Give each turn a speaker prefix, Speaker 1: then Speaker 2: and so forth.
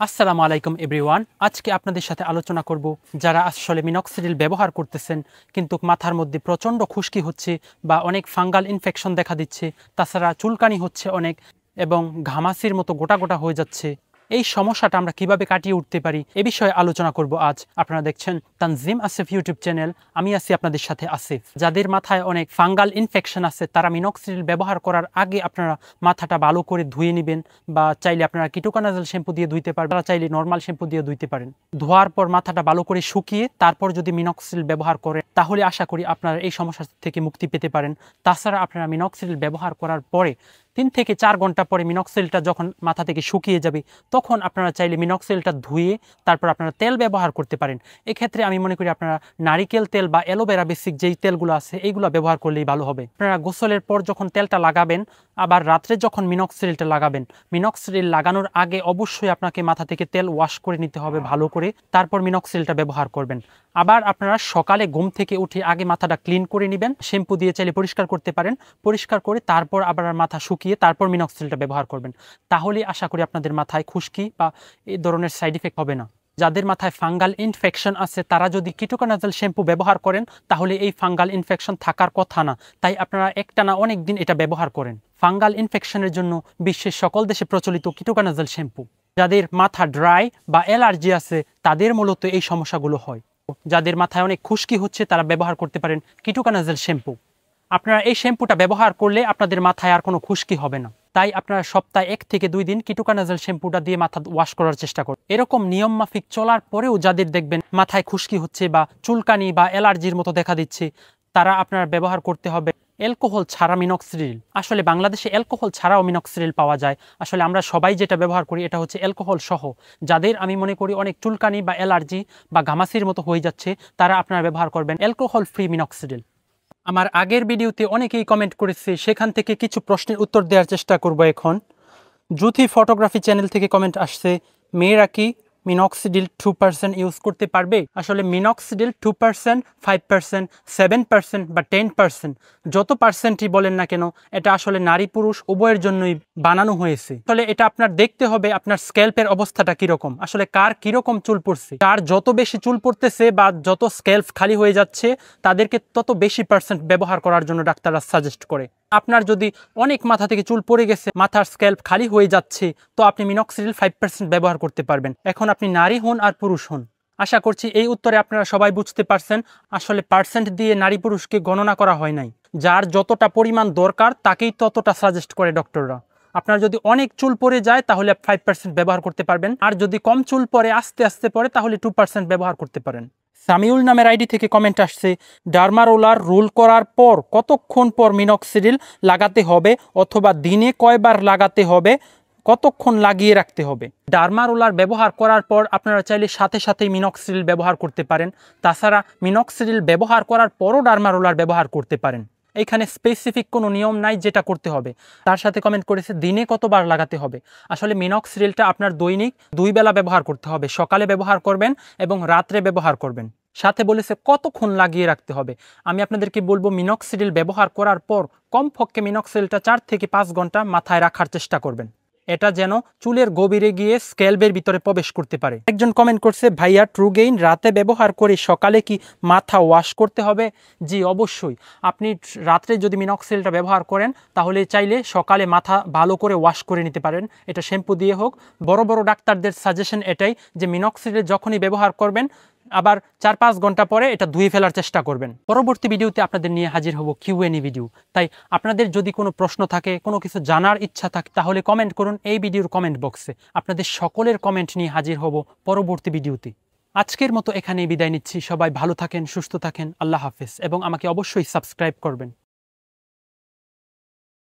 Speaker 1: আসসালামু আলাইকুম এভরিওয়ান। আজকে আপনাদের সাথে আলোচনা করব যারা আসলে মিনক্সিডিল ব্যবহার করতেছেন কিন্তু মাথার মধ্যে প্রচণ্ড খুশকি হচ্ছে বা অনেক ফাঙ্গাল ইনফেকশন দেখা দিচ্ছে, তাছাড়া চুলকানি হচ্ছে অনেক এবং ঘামাচির মতো গোটা গোটা হয়ে যাচ্ছে। এই সমস্যাটা আমরা কিভাবে কাটিয়ে উঠতে পারি এ বিষয়ে আলোচনা করব আজ। আপনারা দেখছেন তানজিম আসিফ ইউটিউব চ্যানেল, আমি আছি আপনাদের সাথে আসিফ। যাদের মাথায় অনেক ফাঙ্গাল ইনফেকশন আছে তারা মিনক্সিডিল ব্যবহার করার আগে আপনারা মাথাটা ভালো করে ধুয়ে নেবেন, বা চাইলে আপনারা কিটোকানাজল শ্যাম্পু দিয়ে ধুইতে পারেন, তারা চাইলে নর্মাল শ্যাম্পু দিয়ে ধুইতে পারেন। ধোয়ার পর মাথাটা ভালো করে শুকিয়ে তারপর যদি মিনক্সিডিল ব্যবহার করেন তাহলে আশা করি আপনারা এই সমস্যা থেকে মুক্তি পেতে পারেন। তাছাড়া আপনারা মিনক্সিডিল ব্যবহার করার পরে 3 থেকে 4 ঘন্টা পরে মিনক্সিডিলটা যখন মাথা থেকে শুকিয়ে যাবে তখন আপনারা চাইলে মিনক্সিডিলটা ধুয়ে তারপর আপনারা তেল ব্যবহার করতে পারেন। এক্ষেত্রে আমি মনে করি আপনারা নারিকেল তেল বা অ্যালোভেরা বেসিক যেই তেলগুলো আছে এইগুলো ব্যবহার করলেই ভালো হবে। আপনারা গোসলের পর যখন তেলটা লাগাবেন, আবার রাত্রে যখন মিনক্সিডিলটা লাগাবেন, মিনক্সিডিল লাগানোর আগে অবশ্যই আপনাকে মাথা থেকে তেল ওয়াশ করে নিতে হবে ভালো করে, তারপর মিনক্সিডিলটা ব্যবহার করবেন। আবার আপনারা সকালে ঘুম থেকে উঠে আগে মাথাটা ক্লিন করে নেবেন, শ্যাম্পু দিয়ে চাইলে পরিষ্কার করতে পারেন, পরিষ্কার করে তারপর আবার মাথা শুকিয়ে তারপর মিনক্সিডিলটা ব্যবহার করবেন। তাহলে আশা করি আপনাদের মাথায় খুশকি বা এই ধরনের সাইড ইফেক্ট হবে না। যাদের মাথায় ফাঙ্গাল ইনফেকশন আছে তারা যদি কিটোকানাজল শ্যাম্পু ব্যবহার করেন তাহলে এই ফাঙ্গাল ইনফেকশন থাকার কথা না, তাই আপনারা একটানা অনেক দিন এটা ব্যবহার করেন। ফাঙ্গাল ইনফেকশনের জন্য বিশ্বের সকল দেশে প্রচলিত কিটোকানাজল শ্যাম্পু। যাদের মাথা ড্রাই বা অ্যালার্জি আছে তাদের মূলত এই সমস্যাগুলো হয়। যাদের মাথায় অনেক খুশকি হচ্ছে তারা ব্যবহার করতে পারেন কিটোকানাজল শ্যাম্পু। আপনারা এই শ্যাম্পুটা ব্যবহার করলে আপনাদের মাথায় আর কোনো খুশকি হবে না। তাই আপনারা সপ্তাহে 1 থেকে 2 দিন কিটোকানাজল শ্যাম্পুটা দিয়ে মাথা ওয়াশ করার চেষ্টা করুন। এরকম নিয়ম মাফিক চলার পরেও যাদের দেখবেন মাথায় খুশকি হচ্ছে বা চুলকানি বা অ্যালার্জির মতো দেখা দিচ্ছে, তারা আপনার ব্যবহার করতে হবে অ্যালকোহল ছাড়া মিনক্সিডিল। আসলে বাংলাদেশে অ্যালকোহল ছাড়াও মিনক্সিডিল পাওয়া যায়। আসলে আমরা সবাই যেটা ব্যবহার করি এটা হচ্ছে অ্যালকোহল সহ। যাদের আমি মনে করি অনেক চুলকানি বা অ্যালার্জি বা ঘামাচির মতো হয়ে যাচ্ছে তারা আপনারা ব্যবহার করবেন অ্যালকোহল ফ্রি মিনক্সিডিল। আমার আগের ভিডিওতে অনেকেই কমেন্ট করেছে, সেখান থেকে কিছু প্রশ্নের উত্তর দেওয়ার চেষ্টা করব এখন। জুথি ফটোগ্রাফি চ্যানেল থেকে কমেন্ট আসছে, মেয়েরা কি মিনক্সিডিল 2% ইউজ করতে পারবে? আসলে মিনক্সিডিল 2%, 5%, 7% বা 10% যত পার্সেন্টই বলেন না কেন, এটা আসলে নারী পুরুষ উভয়ের জন্যই বানানো হয়েছে। আসলে এটা আপনার দেখতে হবে আপনার স্ক্যাল্পের অবস্থাটা কীরকম, আসলে কার কীরকম চুল পড়ছে। কার যত বেশি চুল পড়তেছে বা যত স্ক্যাল্প খালি হয়ে যাচ্ছে তাদেরকে তত বেশি পার্সেন্ট ব্যবহার করার জন্য ডাক্তাররা সাজেস্ট করে। আপনার যদি অনেক মাথা থেকে চুল পড়ে গেছে, মাথার স্ক্যাল্প খালি হয়ে যাচ্ছে, তো আপনি মিনক্সিডিল 5% ব্যবহার করতে পারবেন। এখন আপনি নারী হন আর পুরুষ হন। আশা করছি এই উত্তরে আপনারা সবাই বুঝতে পারছেন। আসলে পার্সেন্ট দিয়ে নারী পুরুষকে গণনা করা হয় নাই, যার যতটা পরিমাণ দরকার তাকেই ততটা সাজেস্ট করে ডক্টররা। আপনার যদি অনেক চুল পড়ে যায় তাহলে 5% ব্যবহার করতে পারবেন, আর যদি কম চুল পড়ে আস্তে আস্তে পড়ে তাহলে 2% ব্যবহার করতে পারেন। সামিউল নামের আইডি থেকে কমেন্ট আসছে, ডার্মারোলার রোল করার পর কতক্ষণ পর মিনক্সিডিল লাগাতে হবে অথবা দিনে কয়বার লাগাতে হবে, কতক্ষণ লাগিয়ে রাখতে হবে? ডার্মারোলার ব্যবহার করার পর আপনারা চাইলে সাথে সাথেই মিনক্সিডিল ব্যবহার করতে পারেন। তাছাড়া মিনক্সিডিল ব্যবহার করার পরও ডার্মারোলার ব্যবহার করতে পারেন। এইখানে স্পেসিফিক কোনো নিয়ম নাই যেটা করতে হবে। তার সাথে কমেন্ট করেছে দিনে কতবার লাগাতে হবে। আসলে মিনক্সিডিলটা আপনার দৈনিক 2 বেলা ব্যবহার করতে হবে, সকালে ব্যবহার করবেন এবং রাত্রে ব্যবহার করবেন। সাথে বলেছে কতক্ষণ লাগিয়ে রাখতে হবে। আমি আপনাদেরকে বলবো মিনক্সিডিল ব্যবহার করার পর কমপক্ষে মিনক্সিডিলটা 4 থেকে 5 ঘন্টা মাথায় রাখার চেষ্টা করবেন, এটা যেন চুলের গভীরে গিয়ে স্ক্যাল্পের ভিতরে প্রবেশ করতে পারে। একজন কমেন্ট করছে, ভাইয়া ট্রুগেইন রাতে ব্যবহার করে সকালে কি মাথা ওয়াশ করতে হবে? জি অবশ্যই। আপনি রাত্রে যদি মিনক্সিডিলটা ব্যবহার করেন তাহলে চাইলে সকালে মাথা ভালো করে ওয়াশ করে নিতে পারেন, এটা শ্যাম্পু দিয়ে হোক। বড় বড় ডাক্তারদের সাজেশন এটাই যে মিনক্সিডিল যখনই ব্যবহার করবেন আবার 4-5 ঘন্টা পরে এটা ধুয়ে ফেলার চেষ্টা করবেন। পরবর্তী ভিডিওতে আপনাদের নিয়ে হাজির হব কিউএনএ ভিডিও। তাই আপনাদের যদি কোনো প্রশ্ন থাকে, কোনো কিছু জানার ইচ্ছা থাকে তাহলে কমেন্ট করুন এই ভিডিওর কমেন্ট বক্সে। আপনাদের সকলের কমেন্ট নিয়ে হাজির হব পরবর্তী ভিডিওতে। আজকের মতো এখানেই বিদায় নিচ্ছি। সবাই ভালো থাকেন, সুস্থ থাকেন, আল্লাহ হাফেজ, এবং আমাকে অবশ্যই সাবস্ক্রাইব করবেন।